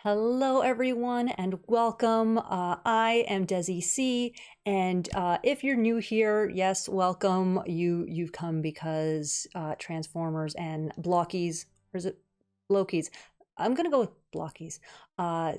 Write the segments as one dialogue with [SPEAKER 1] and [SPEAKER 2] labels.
[SPEAKER 1] Hello everyone and welcome. I am Desi C, and if you're new here, yes, welcome. You've come because Transformers and Blokees, or is it Blokees? I'm gonna go with Blokees.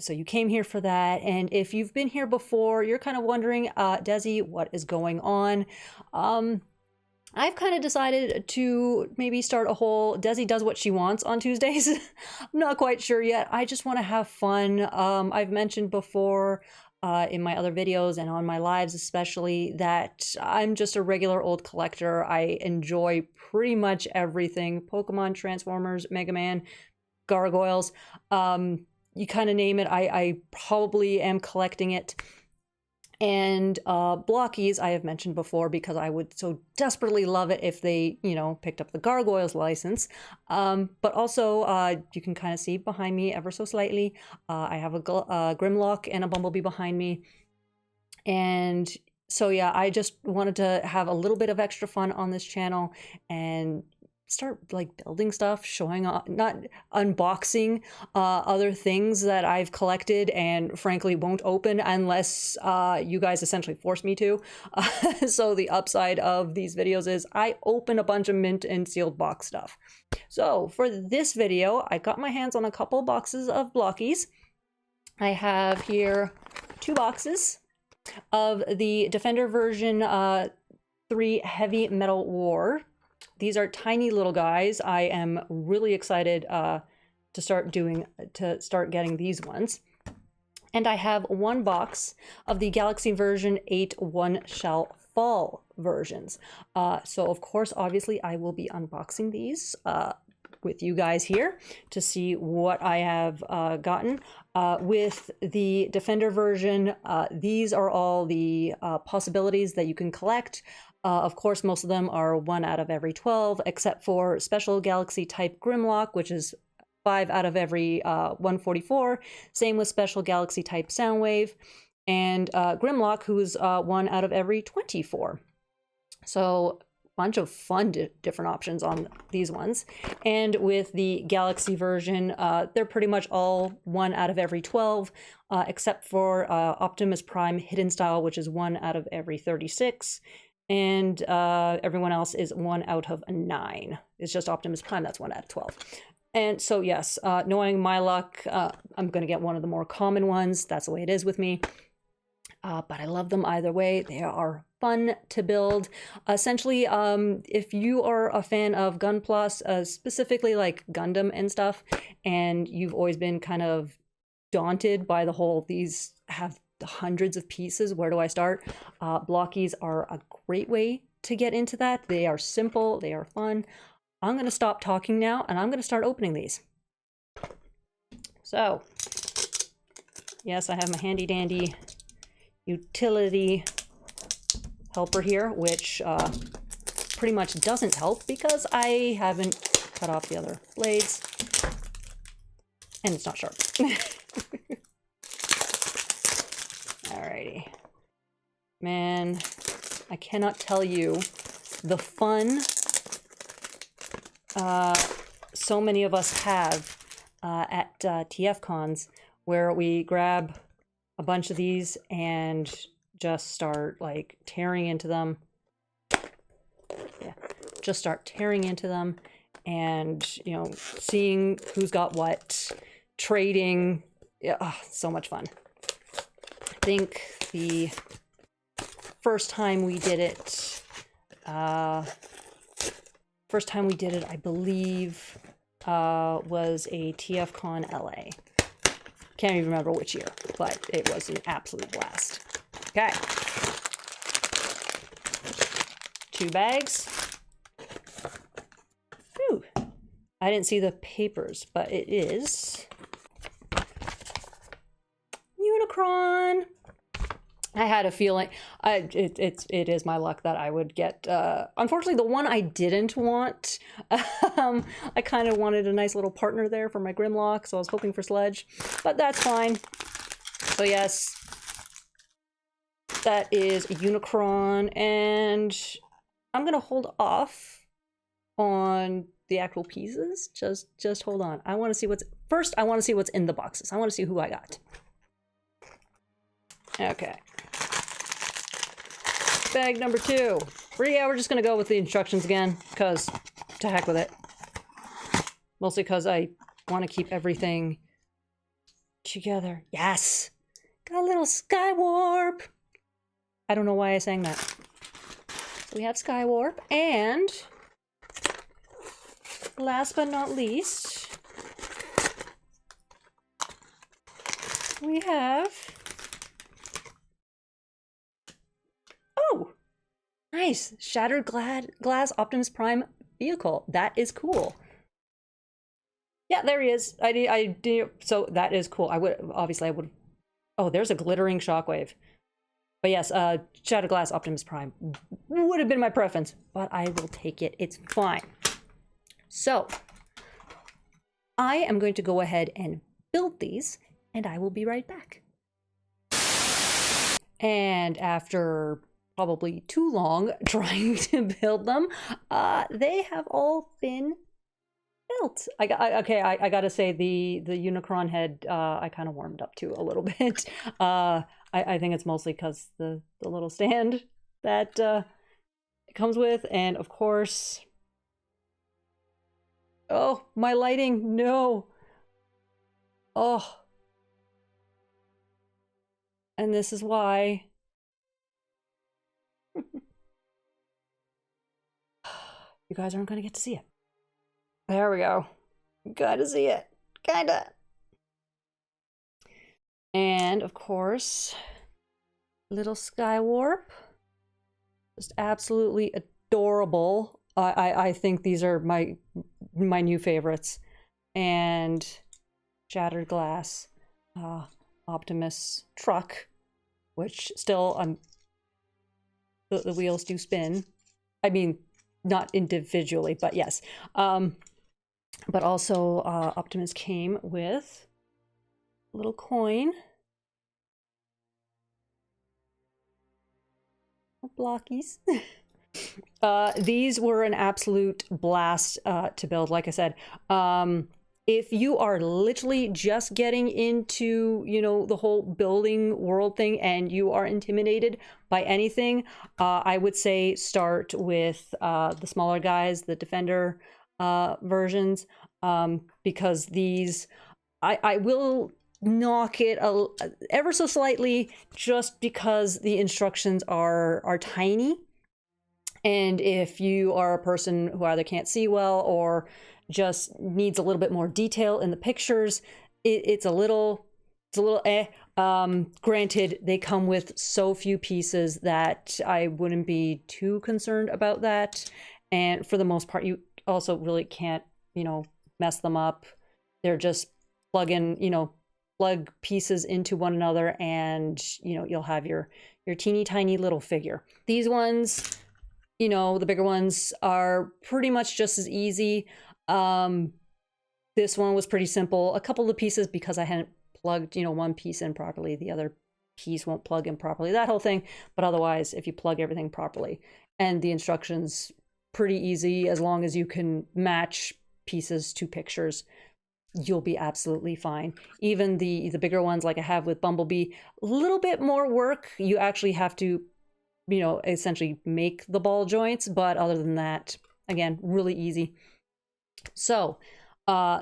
[SPEAKER 1] So you came here for that, and if you've been here before, you're kind of wondering, Desi, what is going on? I've kind of decided to maybe start a whole Desi does what she wants on Tuesdays. I'm not quite sure yet. I just want to have fun. I've mentioned before in my other videos and on my lives especially that I'm just a regular old collector. I enjoy pretty much everything. Pokemon, Transformers, Mega Man, Gargoyles. You kind of name it. I probably am collecting it. And Blokees, I have mentioned before because I would so desperately love it if they, picked up the Gargoyles license. But also, you can kind of see behind me ever so slightly, I have a Grimlock and a Bumblebee behind me. And so, yeah, I just wanted to have a little bit of extra fun on this channel and start like building stuff, showing off, not unboxing other things that I've collected and frankly won't open unless you guys essentially force me to. So the upside of these videos is I open a bunch of mint and sealed box stuff. So for this video, I got my hands on a couple boxes of Blokees. I have here 2 boxes of the Defender version 3 Heavy Metal War. These are tiny little guys. I am really excited to start getting these ones. And I have 1 box of the Galaxy version 8 One Shall Fall versions. So of course, obviously, I will be unboxing these with you guys here to see what I have gotten. With the Defender version, these are all the possibilities that you can collect. Of course, most of them are 1 out of every 12, except for Special Galaxy type Grimlock, which is 5 out of every 144. Same with Special Galaxy type Soundwave, and Grimlock, who's 1 out of every 24. So bunch of fun different options on these ones. And with the Galaxy version, they're pretty much all 1 out of every 12, except for Optimus Prime Hidden Style, which is 1 out of every 36. And everyone else is 1 out of 9. It's just Optimus Prime that's 1 out of 12. And so yes, knowing my luck, I'm going to get one of the more common ones. That's the way it is with me. But I love them either way. They are fun to build. Essentially, if you are a fan of Gun Plus, specifically like Gundam and stuff, and you've always been kind of daunted by the whole, these have hundreds of pieces, where do I start? Blokees are a great way to get into that. They are simple, they are fun. I'm going to stop talking now and I'm going to start opening these. So, yes, I have my handy dandy utility helper here, which pretty much doesn't help because I haven't cut off the other blades and it's not sharp. Alrighty. Man, I cannot tell you the fun so many of us have at TF cons, where we grab a bunch of these and just start like tearing into them. Yeah, just start tearing into them and, seeing who's got what, trading. Yeah, I so much fun. I think the first time we did it, I believe, was a TFCon LA. Can't even remember which year, but it was an absolute blast. Okay. 2 bags. Whew. I didn't see the papers, but it is Unicron. I had a feeling, it is my luck that I would get, unfortunately the one I didn't want, I kind of wanted a nice little partner there for my Grimlock, so I was hoping for Sledge, but that's fine. So yes, that is a Unicron, and I'm going to hold off on the actual pieces. Just hold on. I want to see what's first. I want to see what's in the boxes. I want to see who I got. Okay. Bag number 2. Yeah, we're just gonna go with the instructions again, because to heck with it. Mostly because I want to keep everything together. Yes! Got a little sky warp! I don't know why I sang that. So we have sky warp, and last but not least, we have... Oh! Nice! Shattered Glass Optimus Prime vehicle. That is cool. Yeah, there he is. I did. So that is cool. I would Oh, there's a glittering shockwave. But yes, Shattered Glass Optimus Prime would have been my preference, but I will take it. It's fine. So I am going to go ahead and build these, and I will be right back. And after probably too long trying to build them, they have all been built. I gotta say the Unicron head I kind of warmed up to a little bit. I think it's mostly because the little stand that it comes with, and of course, oh, my lighting, no. Oh, and this is why you guys aren't gonna get to see it. There we go. Gotta see it. Kinda. And of course, little sky warp. Just absolutely adorable. I think these are my new favorites. And Shattered Glass Optimus truck, which still the wheels do spin. I mean, not individually, but yes. But also Optimus came with a little coin. Blokees. These were an absolute blast to build, like I said. If you are literally just getting into, you know, the whole building world thing and you are intimidated by anything, I would say start with the smaller guys, the Defender versions, because these, I will knock it ever so slightly just because the instructions are tiny. And if you are a person who either can't see well or just needs a little bit more detail in the pictures, it's a little eh. Granted, they come with so few pieces that I wouldn't be too concerned about that. And for the most part, you also really can't, you know, mess them up. They're just plug pieces into one another, and you know, you'll have your teeny tiny little figure. These ones, you know, the bigger ones are pretty much just as easy. This one was pretty simple. A couple of pieces, because I hadn't plugged, you know, one piece in properly, the other piece won't plug in properly, that whole thing. But otherwise, if you plug everything properly, and the instructions pretty easy, as long as you can match pieces to pictures, you'll be absolutely fine. Even the bigger ones, like I have with Bumblebee, a little bit more work. You actually have to, you know, essentially make the ball joints, but other than that, again, really easy. So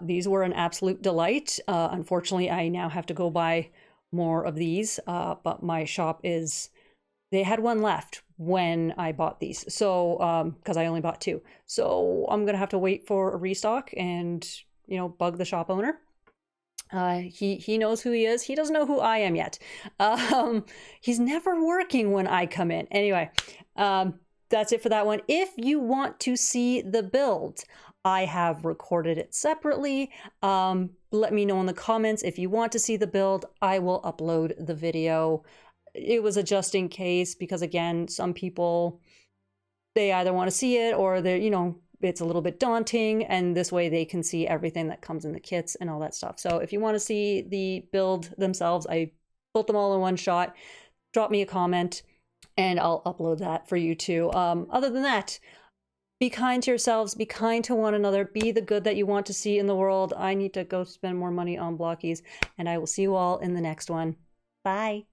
[SPEAKER 1] these were an absolute delight. Unfortunately, I now have to go buy more of these, but my shop they had one left when I bought these. So, because I only bought 2. So I'm going to have to wait for a restock and, you know, bug the shop owner. He knows who he is. He doesn't know who I am yet. He's never working when I come in. Anyway, that's it for that one. If you want to see the build, I have recorded it separately. Let me know in the comments if you want to see the build. I will upload the video. It was a just in case, because again, some people, they either want to see it or they're, you know, it's a little bit daunting, and this way they can see everything that comes in the kits and all that stuff. So if you want to see the build themselves, I built them all in one shot. Drop me a comment and I'll upload that for you too. Other than that, Be kind to yourselves. Be kind to one another. Be the good that you want to see in the world. I need to go spend more money on Blokees, and I will see you all in the next one. Bye.